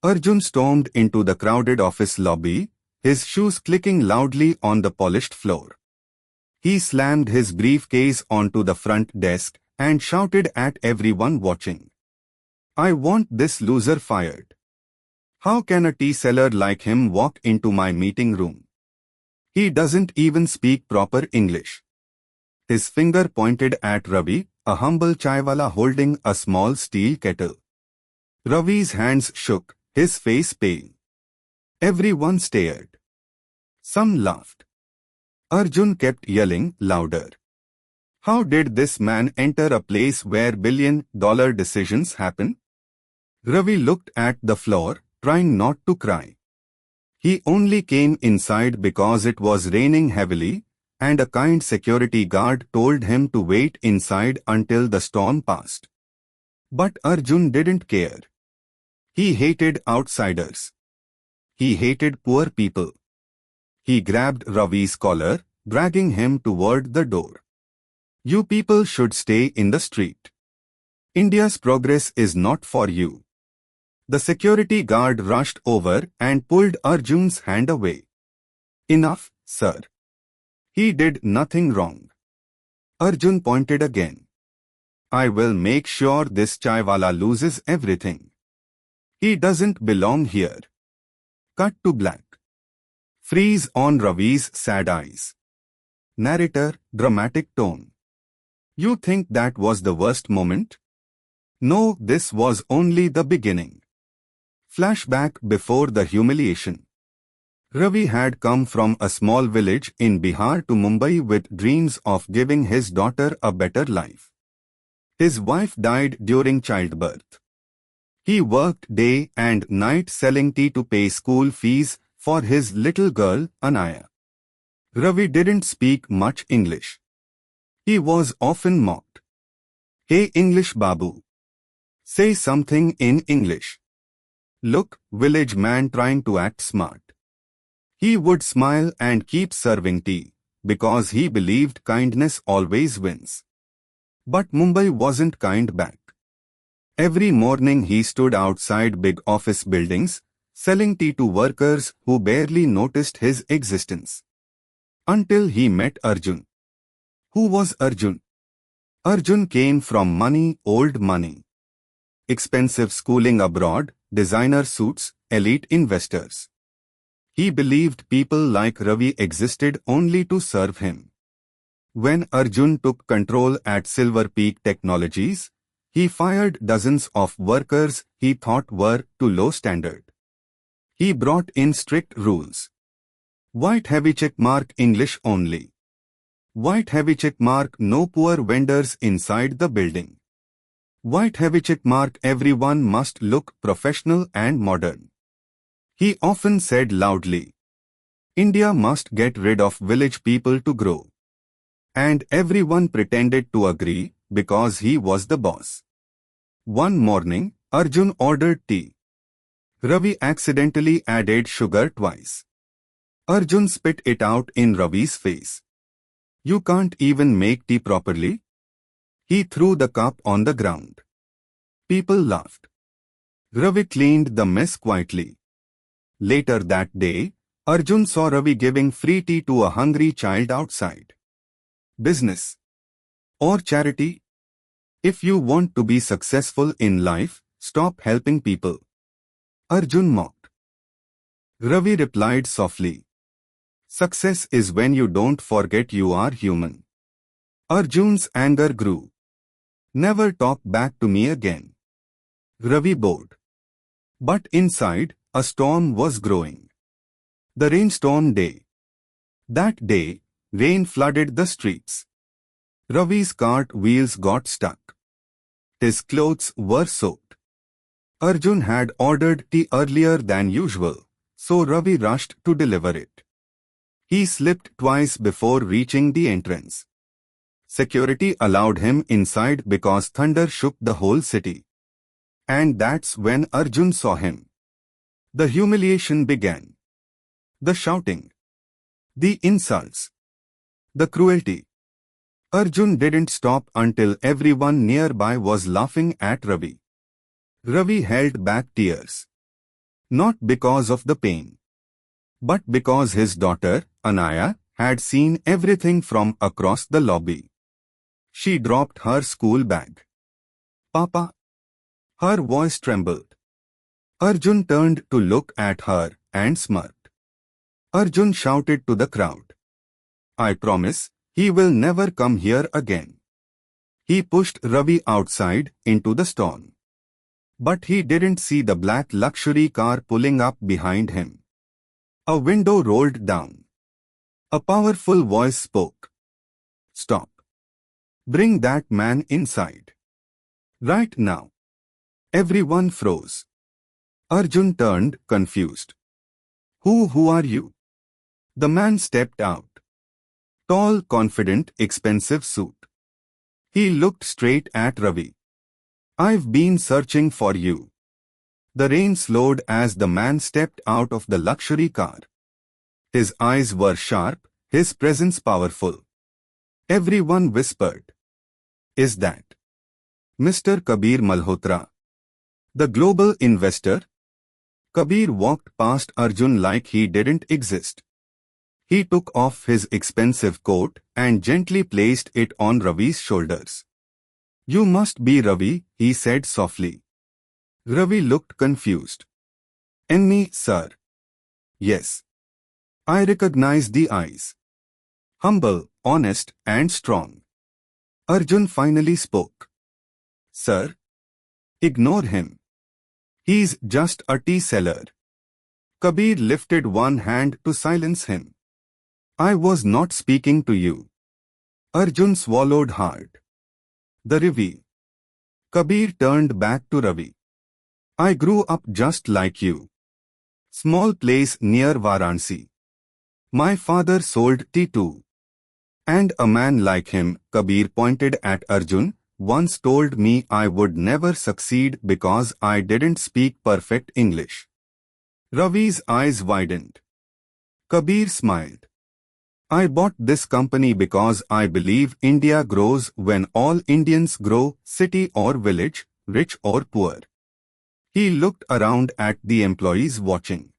Arjun stormed into the crowded office lobby, his shoes clicking loudly on the polished floor. He slammed his briefcase onto the front desk and shouted at everyone watching. "I want this loser fired. How can a tea seller like him walk into my meeting room? He doesn't even speak proper English." His finger pointed at Ravi, a humble Chaiwala holding a small steel kettle. Ravi's hands shook, his face pale. Everyone stared. Some laughed. Arjun kept yelling louder. How did this man enter a place where billion-dollar decisions happen? Ravi looked at the floor, trying not to cry. He only came inside because it was raining heavily, and a kind security guard told him to wait inside until the storm passed. But Arjun didn't care. He hated outsiders. He hated poor people. He grabbed Ravi's collar, dragging him toward the door. "You people should stay in the street. India's progress is not for you." The security guard rushed over and pulled Arjun's hand away. "Enough, sir. He did nothing wrong." Arjun pointed again. "I will make sure this Chaiwala loses everything. He doesn't belong here." Cut to black. Freeze on Ravi's sad eyes. Narrator, dramatic tone. You think that was the worst moment? No, this was only the beginning. Flashback before the humiliation. Ravi had come from a small village in Bihar to Mumbai with dreams of giving his daughter a better life. His wife died during childbirth. He worked day and night selling tea to pay school fees for his little girl, Anaya. Ravi didn't speak much English. He was often mocked. "Hey English Babu. Say something in English. Look, village man trying to act smart." He would smile and keep serving tea, because he believed kindness always wins. But Mumbai wasn't kind back. Every morning he stood outside big office buildings, selling tea to workers who barely noticed his existence. Until he met Arjun. Who was Arjun? Arjun came from money, old money. Expensive schooling abroad, designer suits, elite investors. He believed people like Ravi existed only to serve him. When Arjun took control at Silver Peak Technologies, he fired dozens of workers he thought were too low standard. He brought in strict rules. White heavy check mark English only. White heavy check mark no poor vendors inside the building. White heavy check mark everyone must look professional and modern. He often said loudly, "India must get rid of village people to grow." And everyone pretended to agree because he was the boss. One morning, Arjun ordered tea. Ravi accidentally added sugar twice. Arjun spit it out in Ravi's face. "You can't even make tea properly?" He threw the cup on the ground. People laughed. Ravi cleaned the mess quietly. Later that day, Arjun saw Ravi giving free tea to a hungry child outside. Business or charity? If you want to be successful in life, stop helping people. Arjun mocked. Ravi replied softly, "Success is when you don't forget you are human." Arjun's anger grew. "Never talk back to me again." Ravi bowed. But inside, a storm was growing. The rainstorm day. That day, rain flooded the streets. Ravi's cart wheels got stuck. His clothes were soaked. Arjun had ordered tea earlier than usual, so Ravi rushed to deliver it. He slipped twice before reaching the entrance. Security allowed him inside because thunder shook the whole city. And that's when Arjun saw him. The humiliation began. The shouting. The insults. The cruelty. Arjun didn't stop until everyone nearby was laughing at Ravi. Ravi held back tears. Not because of the pain, but because his daughter, Anaya, had seen everything from across the lobby. She dropped her school bag. Papa. Her voice trembled. Arjun turned to look at her and smirked. Arjun shouted to the crowd. I promise, he will never come here again. He pushed Ravi outside into the storm. But he didn't see the black luxury car pulling up behind him. A window rolled down. A powerful voice spoke. Stop. Bring that man inside. Right now. Everyone froze. Arjun turned, confused. Who are you? The man stepped out. Tall, confident, expensive suit. He looked straight at Ravi. I've been searching for you. The rain slowed as the man stepped out of the luxury car. His eyes were sharp, his presence powerful. Everyone whispered. Is that Mr. Kabir Malhotra, the global investor? Kabir walked past Arjun like he didn't exist. He took off his expensive coat and gently placed it on Ravi's shoulders. You must be Ravi, he said softly. Ravi looked confused. And me, sir? Yes. I recognized the eyes. Humble, honest, and strong. Arjun finally spoke. Sir? Ignore him. He's just a tea seller. Kabir lifted one hand to silence him. I was not speaking to you. Arjun swallowed hard. The Ravi. Kabir turned back to Ravi. I grew up just like you. Small place near Varanasi. My father sold tea too. And a man like him, Kabir pointed at Arjun, once told me I would never succeed because I didn't speak perfect English. Ravi's eyes widened. Kabir smiled. I bought this company because I believe India grows when all Indians grow, city or village, rich or poor. He looked around at the employees watching.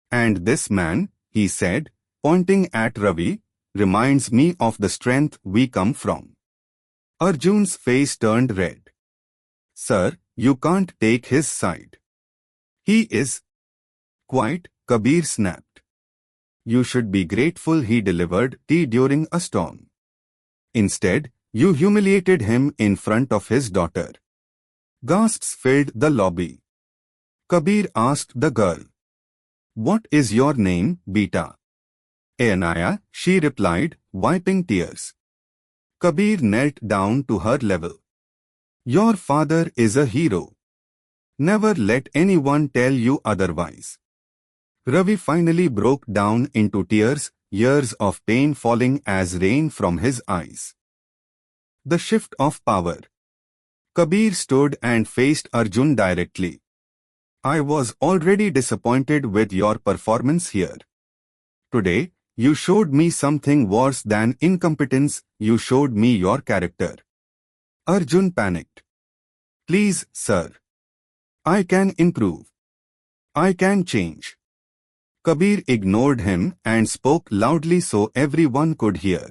And this man, he said, pointing at Ravi, reminds me of the strength we come from. Arjun's face turned red. Sir, you can't take his side. He is quiet, Kabir snapped. You should be grateful he delivered tea during a storm. Instead, you humiliated him in front of his daughter. Gasps filled the lobby. Kabir asked the girl. What is your name, Beta? Anaya, she replied, wiping tears. Kabir knelt down to her level. Your father is a hero. Never let anyone tell you otherwise. Ravi finally broke down into tears, years of pain falling as rain from his eyes. The shift of power. Kabir stood and faced Arjun directly. I was already disappointed with your performance here. Today, you showed me something worse than incompetence, you showed me your character. Arjun panicked. Please, sir. I can improve. I can change. Kabir ignored him and spoke loudly so everyone could hear.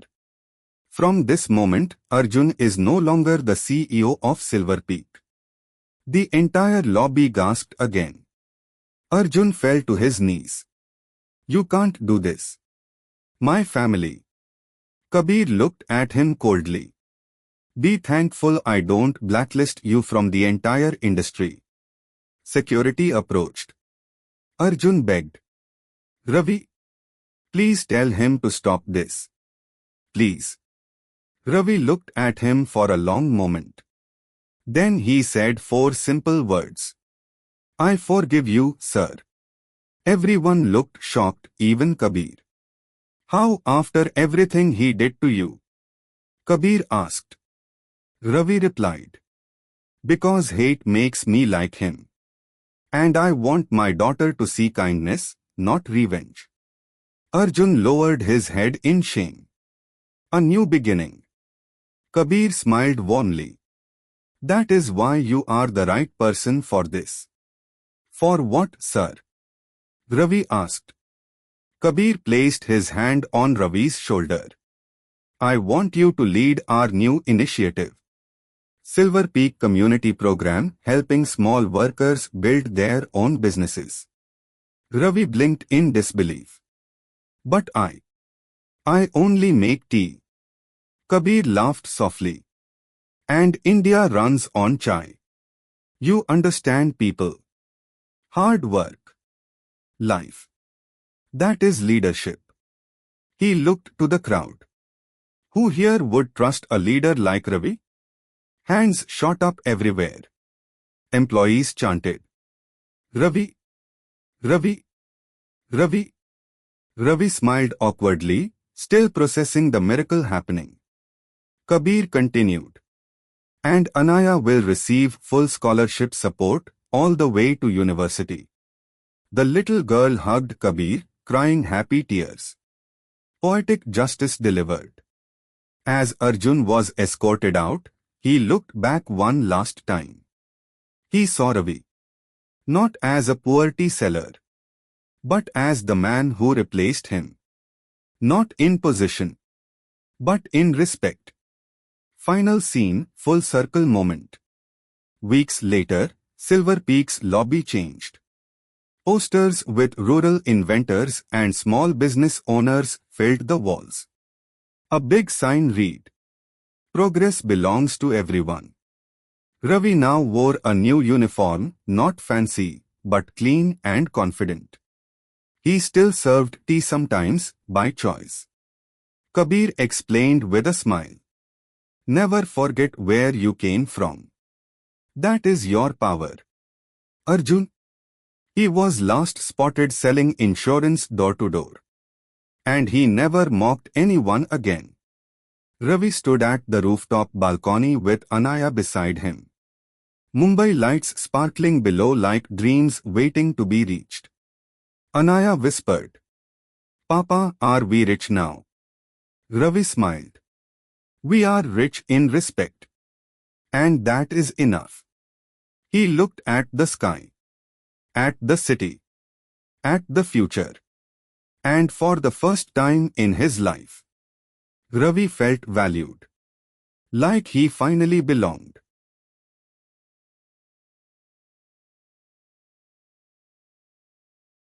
From this moment, Arjun is no longer the CEO of Silver Peak. The entire lobby gasped again. Arjun fell to his knees. You can't do this. My family. Kabir looked at him coldly. Be thankful I don't blacklist you from the entire industry. Security approached. Arjun begged. Ravi, please tell him to stop this. Please. Ravi looked at him for a long moment. Then he said 4 simple words. I forgive you, sir. Everyone looked shocked, even Kabir. How after everything he did to you? Kabir asked. Ravi replied. Because hate makes me like him. And I want my daughter to see kindness, not revenge. Arjun lowered his head in shame. A new beginning. Kabir smiled warmly. That is why you are the right person for this. For what, sir? Ravi asked. Kabir placed his hand on Ravi's shoulder. I want you to lead our new initiative. Silver Peak Community Program, helping small workers build their own businesses. Ravi blinked in disbelief. But I only make tea. Kabir laughed softly. And India runs on chai. You understand people. Hard work. Life. That is leadership. He looked to the crowd. Who here would trust a leader like Ravi? Hands shot up everywhere. Employees chanted. Ravi. Ravi. Ravi. Ravi smiled awkwardly, still processing the miracle happening. Kabir continued. And Anaya will receive full scholarship support all the way to university. The little girl hugged Kabir, crying happy tears. Poetic justice delivered. As Arjun was escorted out, he looked back one last time. He saw Ravi. Not as a poor tea seller, but as the man who replaced him. Not in position, but in respect. Final scene, full circle moment. Weeks later, Silver Peak's lobby changed. Posters with rural inventors and small business owners filled the walls. A big sign read, Progress belongs to everyone. Ravi now wore a new uniform, not fancy, but clean and confident. He still served tea sometimes, by choice. Kabir explained with a smile. Never forget where you came from. That is your power. Arjun? He was last spotted selling insurance door to door. And he never mocked anyone again. Ravi stood at the rooftop balcony with Anaya beside him. Mumbai lights sparkling below like dreams waiting to be reached. Anaya whispered, Papa, are we rich now? Ravi smiled. We are rich in respect. And that is enough. He looked at the sky. At the city. At the future. And for the first time in his life, Ravi felt valued. Like he finally belonged.